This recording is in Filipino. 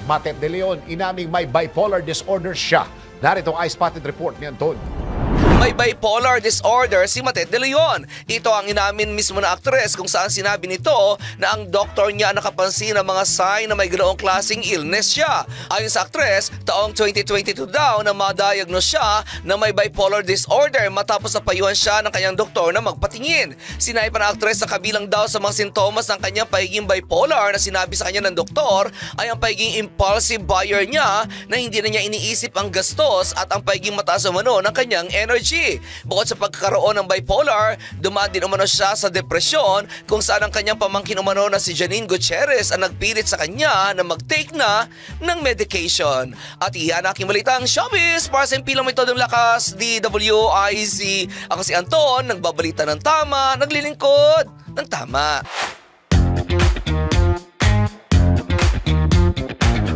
Matet de Leon, inaming may bipolar disorder siya. Narito ang eye-spotted report ni Anton. May bipolar disorder si Matet de Leon. Ito ang inamin mismo na aktres kung saan sinabi nito na ang doktor niya nakapansin ng mga sign na may ganoong klaseng illness siya. Ayon sa aktres, taong 2022 daw na ma-diagnose siya na may bipolar disorder matapos napayuhan siya ng kanyang doktor na magpatingin. Sinabi pa ng aktres na kabilang daw sa mga sintomas ng kanyang pagiging bipolar na sinabi sa kanya ng doktor ay ang pagiging impulsive buyer niya na hindi na niya iniisip ang gastos at ang pagiging mataas umano ng kanyang energy. Bukod sa pagkakaroon ng bipolar, dumaan din umano siya sa depresyon kung saan ang kanyang pamangkin umano na si Janine Gutierrez ang nagpilit sa kanya na mag-take na ng medication. At iyan aking balitang showbiz para sa impilang may todong lakas, DWIZ. Ako si Anton, nagbabalita ng tama, naglilingkod ng tama.